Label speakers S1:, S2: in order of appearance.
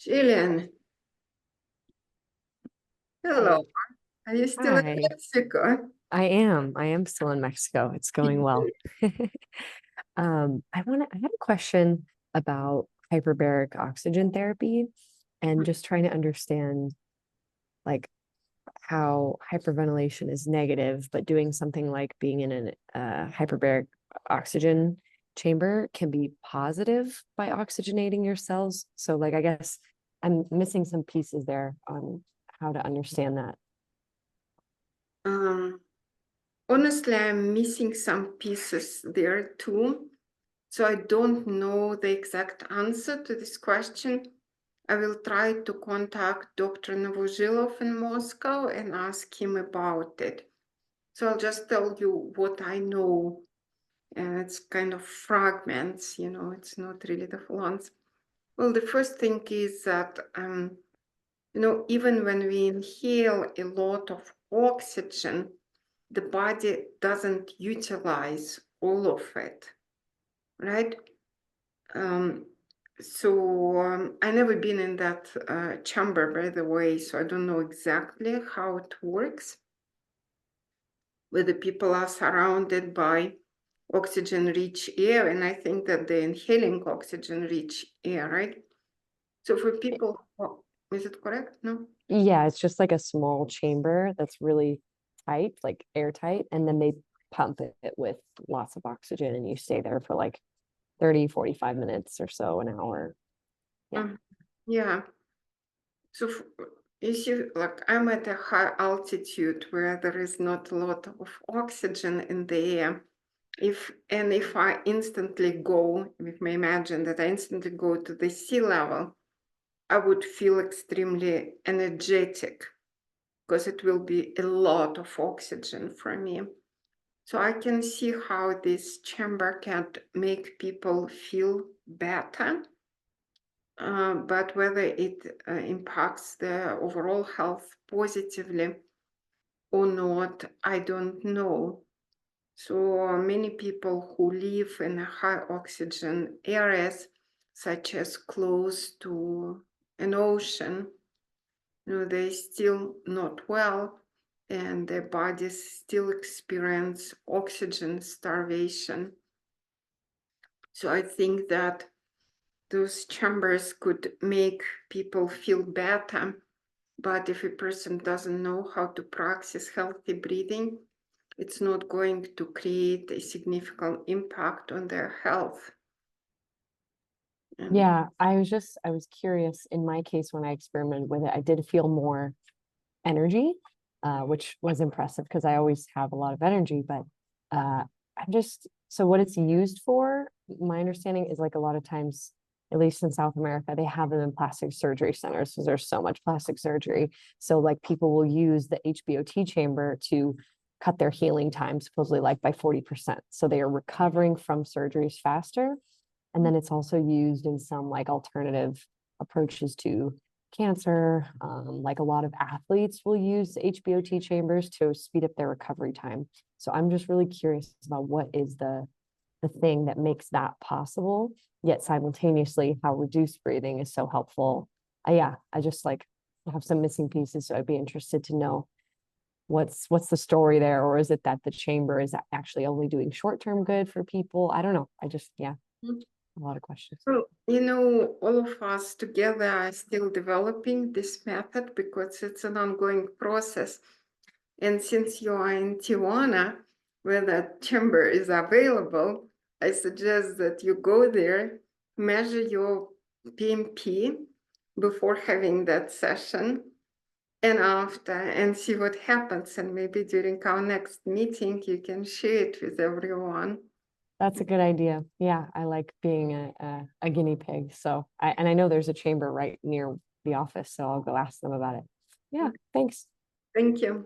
S1: Gillian, hello. Are you still in
S2: Hi,
S1: Mexico?
S2: I am. I am still in Mexico. It's going well. I had a question about hyperbaric oxygen therapy and just trying to understand like how hyperventilation is negative, but doing something like being in an hyperbaric oxygen chamber can be positive by oxygenating your cells. So I guess I'm missing some pieces there on how to understand that.
S1: Um, Honestly, I'm missing some pieces there too. So I don't know the exact answer to this question. I will try to contact Dr. Novozhilov in Moscow and ask him about it. So I'll just tell you what I know. And it's kind of fragments, it's not really the full answer. Well, the first thing is that even when we inhale a lot of oxygen, the body doesn't utilize all of it, right? I never been in that chamber, by the way, so I don't know exactly how it works, whether people are surrounded by oxygen-rich air, and I think that they're inhaling oxygen-rich air, right? So for people, is it correct? No?
S2: Yeah, it's just like a small chamber that's really tight, like airtight, and then they pump it with lots of oxygen and you stay there for like 30, 45 minutes or so, an hour. Yeah.
S1: Yeah. So you see, like I'm at a high altitude where there is not a lot of oxygen in the air. If I instantly go, if you imagine that I instantly go to the sea level, I would feel extremely energetic because it will be a lot of oxygen for me. So I can see how this chamber can make people feel better, but whether it impacts their overall health positively or not, I don't know. So many people who live in high oxygen areas, such as close to an ocean, they're still not well and their bodies still experience oxygen starvation. So I think that those chambers could make people feel better. But if a person doesn't know how to practice healthy breathing, it's not going to create a significant impact on their health.
S2: Yeah, I was curious in my case when I experimented with it, I did feel more energy, which was impressive because I always have a lot of energy, but so what it's used for, my understanding is like a lot of times, at least in South America, they have them in plastic surgery centers because there's so much plastic surgery. So like people will use the HBOT chamber to cut their healing time, supposedly like by 40%. So they are recovering from surgeries faster. And then it's also used in some like alternative approaches to cancer. Like a lot of athletes will use HBOT chambers to speed up their recovery time. So I'm just really curious about what is the thing that makes that possible, yet simultaneously how reduced breathing is so helpful. Yeah, I just like have some missing pieces. So I'd be interested to know what's the story there, or is it that the chamber is actually only doing short-term good for people? I don't know. I just, yeah, a lot of questions.
S1: Well, all of us together are still developing this method because it's an ongoing process. And since you are in Tijuana, where that chamber is available, I suggest that you go there, measure your PMP before having that session and after, and see what happens. And maybe during our next meeting, you can share it with everyone.
S2: That's a good idea. Yeah, I like being a guinea pig. So I know there's a chamber right near the office, so I'll go ask them about it. Yeah, thanks.
S1: Thank you.